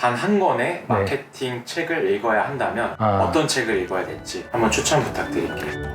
단 한 권의 마케팅 책을 읽어야 한다면 어떤 책을 읽어야 될지 한번 추천 부탁드릴게요.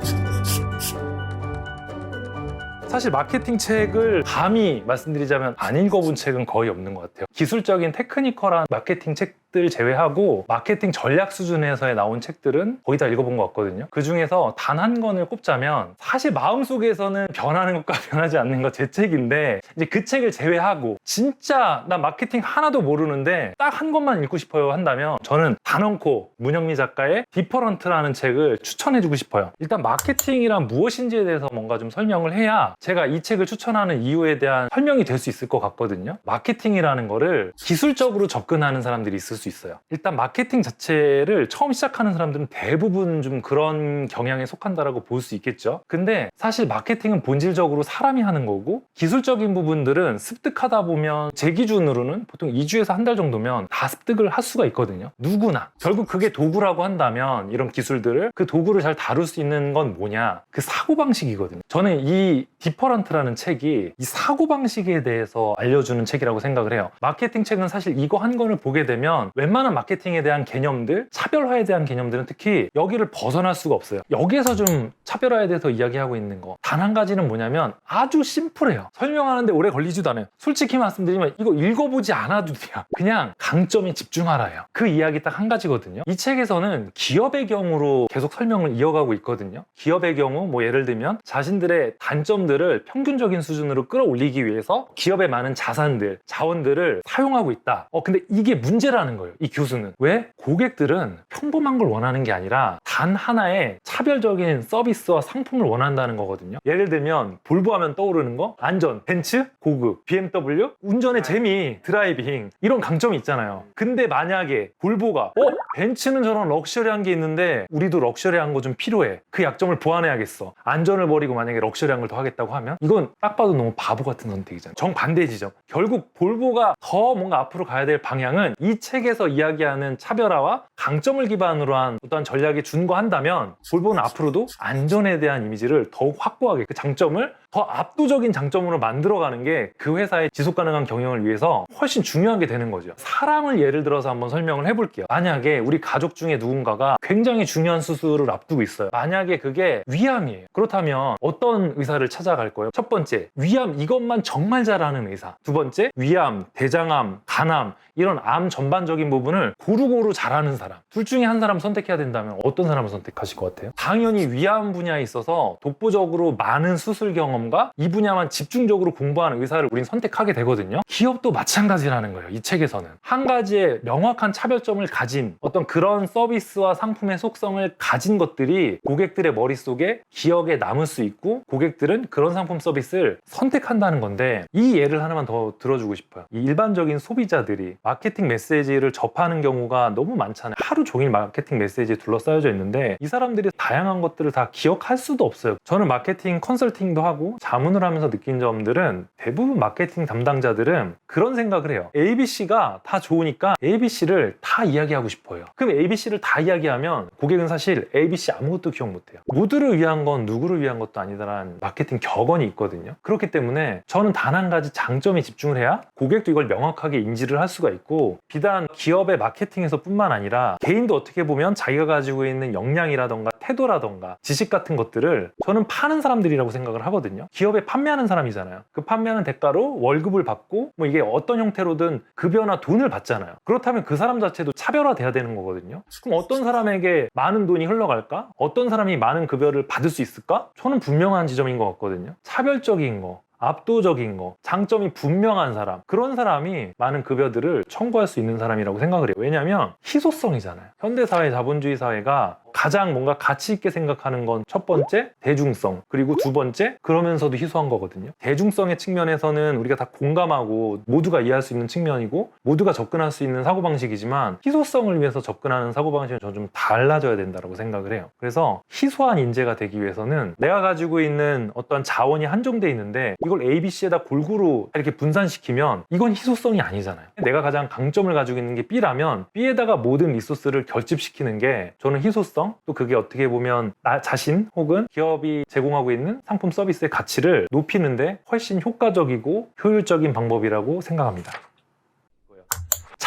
사실 마케팅 책을 감히 말씀드리자면 안 읽어본 책은 거의 없는 것 같아요. 기술적인 테크니컬한 마케팅 책들 제외하고 마케팅 전략 수준에서 나온 책들은 거의 다 읽어본 것 같거든요. 그 중에서 단 한 권을 꼽자면 사실 마음속에서는 변하는 것과 변하지 않는 것 제 책인데, 이제 그 책을 제외하고 진짜 나 마케팅 하나도 모르는데 딱 한 권만 읽고 싶어요 한다면 저는 단언코 문영미 작가의 디퍼런트라는 책을 추천해주고 싶어요. 일단 마케팅이란 무엇인지에 대해서 뭔가 좀 설명을 해야 제가 이 책을 추천하는 이유에 대한 설명이 될 수 있을 것 같거든요. 마케팅이라는 거를 기술적으로 접근하는 사람들이 있을 수 있어요. 일단 마케팅 자체를 처음 시작하는 사람들은 대부분 좀 그런 경향에 속한다라고 볼 수 있겠죠. 근데 사실 마케팅은 본질적으로 사람이 하는 거고, 기술적인 부분들은 습득하다 보면 제 기준으로는 보통 2주에서 한 달 정도면 다 습득을 할 수가 있거든요. 누구나. 결국 그게 도구라고 한다면 이런 기술들을, 그 도구를 잘 다룰 수 있는 건 뭐냐? 그 사고방식이거든요. 저는 이 디퍼런트라는 책이 이 사고방식에 대해서 알려주는 책이라고 생각을 해요. 마케팅 책은 사실 이거 한 권을 보게 되면 웬만한 마케팅에 대한 개념들, 차별화에 대한 개념들은 특히 여기를 벗어날 수가 없어요. 여기에서 좀 차별화에 대해서 이야기하고 있는 거 단 한 가지는 뭐냐면 아주 심플해요. 설명하는데 오래 걸리지도 않아요. 솔직히 말씀드리면 이거 읽어보지 않아도 돼요. 그냥 강점에 집중하라예요. 그 이야기 딱 한 가지거든요. 이 책에서는 기업의 경우로 계속 설명을 이어가고 있거든요. 기업의 경우 뭐 예를 들면 자신들의 단점들을 평균적인 수준으로 끌어올리기 위해서 기업의 많은 자산들, 자원들을 사용하고 있다. 근데 이게 문제라는 거예요. 이 교수는. 왜? 고객들은 평범한 걸 원하는 게 아니라 단 하나의 차별적인 서비스와 상품을 원한다는 거거든요. 예를 들면 볼보 하면 떠오르는 거, 안전, 벤츠, 고급, BMW, 운전의 재미, 드라이빙, 이런 강점이 있잖아요. 근데 만약에 볼보가 벤츠는 저런 럭셔리한 게 있는데 우리도 럭셔리한 거 좀 필요해, 그 약점을 보완해야겠어, 안전을 버리고 만약에 럭셔리한 걸 더 하겠다고 하면 이건 딱 봐도 너무 바보 같은 선택이잖아요. 정반대 지점. 결국 볼보가 더 뭔가 앞으로 가야 될 방향은 이 책에서 이야기하는 차별화와 강점을 기반으로 한 어떤 전략이 준거한다면 볼보는 앞으로도 안전에 대한 이미지를 더욱 확고하게, 그 장점을 더 압도적인 장점으로 만들어가는 게 그 회사의 지속가능한 경영을 위해서 훨씬 중요한 게 되는 거죠. 사람을 예를 들어서 한번 설명을 해볼게요. 만약에 우리 가족 중에 누군가가 굉장히 중요한 수술을 앞두고 있어요. 만약에 그게 위암이에요. 그렇다면 어떤 의사를 찾아갈 거예요? 첫 번째, 위암 이것만 정말 잘 아는 의사. 두 번째, 위암, 대장암, 간암, 이런 암 전반적인 부분을 고루고루 잘하는 사람. 둘 중에 한 사람 선택해야 된다면 어떤 사람을 선택하실 것 같아요? 당연히 위암 분야에 있어서 독보적으로 많은 수술 경험과 이 분야만 집중적으로 공부하는 의사를 우린 선택하게 되거든요. 기업도 마찬가지라는 거예요. 이 책에서는 한 가지의 명확한 차별점을 가진 어떤 그런 서비스와 상품의 속성을 가진 것들이 고객들의 머릿속에 기억에 남을 수 있고, 고객들은 그런 상품 서비스를 선택한다는 건데, 이 예를 하나만 더 들어주고 싶어요. 이 일반적인 소비자들이 마케팅 메시지를 접하는 경우가 너무 많잖아요. 하루 종일 마케팅 메시지에 둘러싸여져 있는데 이 사람들이 다양한 것들을 다 기억할 수도 없어요. 저는 마케팅 컨설팅도 하고 자문을 하면서 느낀 점들은, 대부분 마케팅 담당자들은 그런 생각을 해요. ABC가 다 좋으니까 ABC를 다 이야기하고 싶어요. 그럼 ABC를 다 이야기하면 고객은 사실 ABC 아무것도 기억 못해요. 모두를 위한 건 누구를 위한 것도 아니다라는 마케팅 격언이 있거든요. 그렇기 때문에 저는 단 한 가지 장점에 집중을 해야 고객도 이걸 명확하게 인지를 할 수가 있고, 비단 기업의 마케팅에서 뿐만 아니라 개인도 어떻게 보면 자기가 가지고 있는 역량이라던가 태도라던가 지식 같은 것들을 저는 파는 사람들이라고 생각을 하거든요. 기업에 판매하는 사람이잖아요. 그 판매하는 대가로 월급을 받고 뭐 이게 어떤 형태로든 급여나 돈을 받잖아요. 그렇다면 그 사람 자체도 차별화돼야 되는 거거든요. 그럼 어떤 사람에게 많은 돈이 흘러갈까? 어떤 사람이 많은 급여를 받을 수 있을까? 저는 분명한 지점인 것 같거든요. 차별적인 거, 압도적인 거, 장점이 분명한 사람, 그런 사람이 많은 급여들을 청구할 수 있는 사람이라고 생각을 해요. 왜냐하면 희소성이잖아요. 현대사회, 자본주의 사회가 가장 뭔가 가치 있게 생각하는 건 첫 번째, 대중성, 그리고 두 번째, 그러면서도 희소한 거거든요. 대중성의 측면에서는 우리가 다 공감하고 모두가 이해할 수 있는 측면이고 모두가 접근할 수 있는 사고방식이지만, 희소성을 위해서 접근하는 사고방식은 저는 좀 달라져야 된다고 생각을 해요. 그래서 희소한 인재가 되기 위해서는 내가 가지고 있는 어떤 자원이 한정돼 있는데 이걸 ABC에다 골고루 이렇게 분산시키면 이건 희소성이 아니잖아요. 내가 가장 강점을 가지고 있는 게 B라면 B에다가 모든 리소스를 결집시키는 게 저는 희소성, 또 그게 어떻게 보면 나 자신 혹은 기업이 제공하고 있는 상품 서비스의 가치를 높이는데 훨씬 효과적이고 효율적인 방법이라고 생각합니다.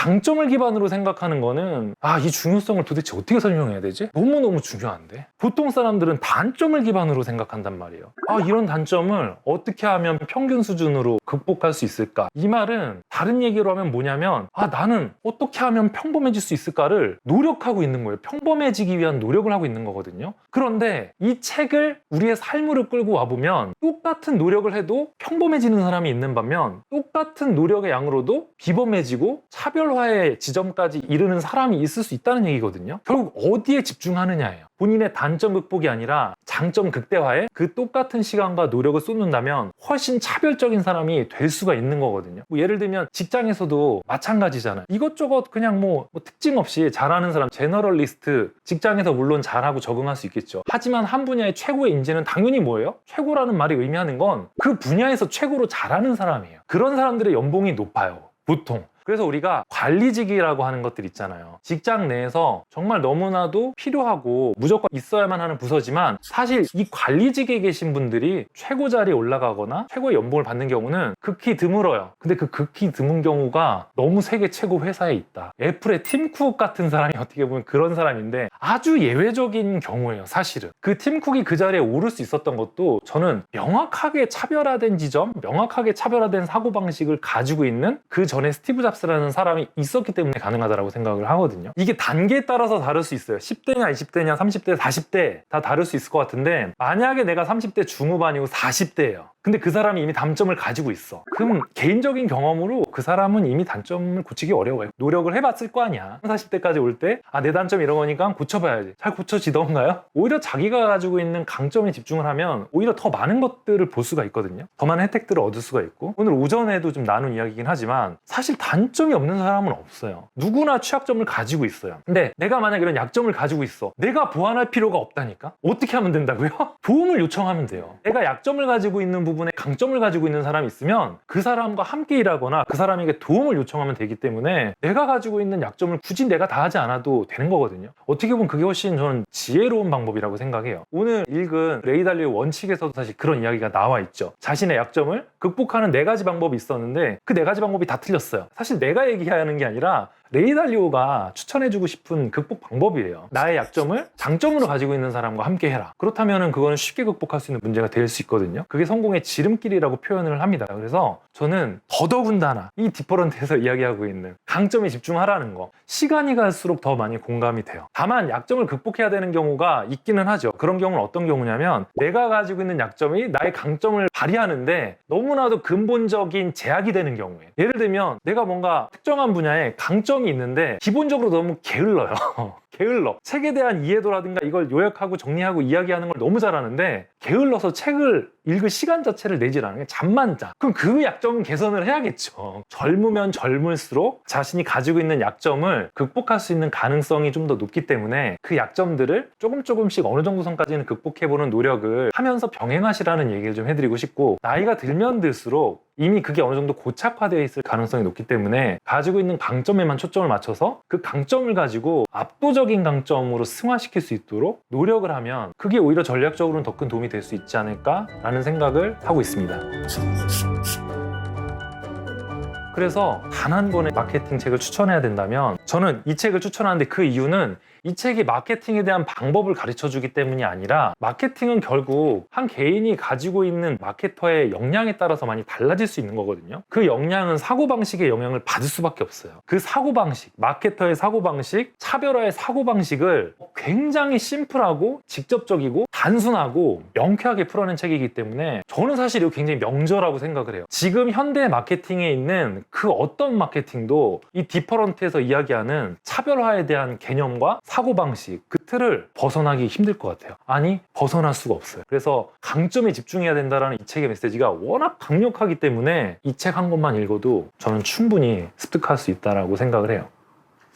장점을 기반으로 생각하는 거는 이 중요성을 도대체 어떻게 설명해야 되지? 너무너무 중요한데 보통 사람들은 단점을 기반으로 생각한단 말이에요. 이런 단점을 어떻게 하면 평균 수준으로 극복할 수 있을까? 이 말은 다른 얘기로 하면 뭐냐면 나는 어떻게 하면 평범해질 수 있을까를 노력하고 있는 거예요. 평범해지기 위한 노력을 하고 있는 거거든요. 그런데 이 책을 우리의 삶으로 끌고 와보면 똑같은 노력을 해도 평범해지는 사람이 있는 반면 똑같은 노력의 양으로도 비범해지고 차별화의 지점까지 이르는 사람이 있을 수 있다는 얘기거든요. 결국 어디에 집중하느냐예요. 본인의 단점 극복이 아니라 장점 극대화에 그 똑같은 시간과 노력을 쏟는다면 훨씬 차별적인 사람이 될 수가 있는 거거든요. 예를 들면 직장에서도 마찬가지잖아요. 이것저것 그냥 뭐 특징 없이 잘하는 사람, 제너럴리스트, 직장에서 물론 잘하고 적응할 수 있겠죠. 하지만 한 분야의 최고의 인재는 당연히 뭐예요? 최고라는 말이 의미하는 건 그 분야에서 최고로 잘하는 사람이에요. 그런 사람들의 연봉이 높아요, 보통. 그래서 우리가 관리직이라고 하는 것들 있잖아요. 직장 내에서 정말 너무나도 필요하고 무조건 있어야만 하는 부서지만 사실 이 관리직에 계신 분들이 최고 자리에 올라가거나 최고의 연봉을 받는 경우는 극히 드물어요. 근데 그 극히 드문 경우가 너무 세계 최고 회사에 있다. 애플의 팀 쿡 같은 사람이 어떻게 보면 그런 사람인데 아주 예외적인 경우예요, 사실은. 그 팀 쿡이 그 자리에 오를 수 있었던 것도 저는 명확하게 차별화된 지점, 명확하게 차별화된 사고방식을 가지고 있는 그 전에 스티브 잡스라는 사람이 있었기 때문에 가능하다고 생각을 하거든요. 이게 단계에 따라서 다를 수 있어요. 10대냐 20대냐 30대 40대 다 다를 수 있을 것 같은데 만약에 내가 30대 중후반이고 40대예요. 근데 그 사람이 이미 단점을 가지고 있어. 그럼 개인적인 경험으로 그 사람은 이미 단점을 고치기 어려워요. 노력을 해봤을 거 아니야. 40대까지 올 때 내 단점 이런 거니까 고쳐봐야지. 잘 고쳐지던가요? 오히려 자기가 가지고 있는 강점에 집중을 하면 오히려 더 많은 것들을 볼 수가 있거든요. 더 많은 혜택들을 얻을 수가 있고 오늘 오전에도 좀 나눈 이야기긴 하지만 사실 단점이 없는 사람은 없어요. 누구나 취약점을 가지고 있어요. 근데 내가 만약 이런 약점을 가지고 있어. 내가 보완할 필요가 없다니까? 어떻게 하면 된다고요? 도움을 요청하면 돼요. 내가 약점을 가지고 있는 부분에 강점을 가지고 있는 사람이 있으면 그 사람과 함께 일하거나 그 사람에게 도움을 요청하면 되기 때문에 내가 가지고 있는 약점을 굳이 내가 다 하지 않아도 되는 거거든요. 어떻게 보면 그게 훨씬 저는 지혜로운 방법이라고 생각해요. 오늘 읽은 레이 달리오의 원칙에서도 사실 그런 이야기가 나와 있죠. 자신의 약점을 극복하는 4가지 방법이 있었는데 그 4가지 방법이 다 틀렸어요. 사실 내가 얘기하는 게 아니라 레이 달리오가 추천해주고 싶은 극복 방법이에요. 나의 약점을 장점으로 가지고 있는 사람과 함께 해라. 그렇다면 그거는 쉽게 극복할 수 있는 문제가 될 수 있거든요. 그게 성공의 지름길이라고 표현을 합니다. 그래서 저는 더더군다나 이 디퍼런트에서 이야기하고 있는 강점에 집중하라는 거 시간이 갈수록 더 많이 공감이 돼요. 다만 약점을 극복해야 되는 경우가 있기는 하죠. 그런 경우는 어떤 경우냐면 내가 가지고 있는 약점이 나의 강점을 발휘하는데 너무나도 근본적인 제약이 되는 경우에 예를 들면 내가 뭔가 특정한 분야에 강점이 있는데 기본적으로 너무 게을러요. 게을러. 책에 대한 이해도라든가 이걸 요약하고 정리하고 이야기하는 걸 너무 잘하는데 게을러서 책을 읽을 시간 자체를 내질 않은 게 잠만 자. 그럼 그 약점은 개선을 해야겠죠. 젊으면 젊을수록 자신이 가지고 있는 약점을 극복할 수 있는 가능성이 좀 더 높기 때문에 그 약점들을 조금씩 어느 정도 선까지는 극복해보는 노력을 하면서 병행하시라는 얘기를 좀 해드리고 싶고 나이가 들면 들수록 이미 그게 어느 정도 고착화되어 있을 가능성이 높기 때문에 가지고 있는 강점에만 초점을 맞춰서 그 강점을 가지고 압도적인 강점으로 승화시킬 수 있도록 노력을 하면 그게 오히려 전략적으로는 더 큰 도움이 될 수 있지 않을까라는 생각을 하고 있습니다. 그래서 단 한 권의 마케팅 책을 추천해야 된다면 저는 이 책을 추천하는데 그 이유는 이 책이 마케팅에 대한 방법을 가르쳐주기 때문이 아니라 마케팅은 결국 한 개인이 가지고 있는 마케터의 역량에 따라서 많이 달라질 수 있는 거거든요. 그 역량은 사고방식의 영향을 받을 수밖에 없어요. 그 사고방식, 마케터의 사고방식, 차별화의 사고방식을 굉장히 심플하고 직접적이고 단순하고 명쾌하게 풀어낸 책이기 때문에 저는 사실 이거 굉장히 명저라고 생각을 해요. 지금 현대 마케팅에 있는 그 어떤 마케팅도 이 디퍼런트에서 이야기하는 차별화에 대한 개념과 사고방식, 그 틀을 벗어나기 힘들 것 같아요. 아니, 벗어날 수가 없어요. 그래서 강점에 집중해야 된다는 이 책의 메시지가 워낙 강력하기 때문에 이 책 한 권만 읽어도 저는 충분히 습득할 수 있다고 생각을 해요.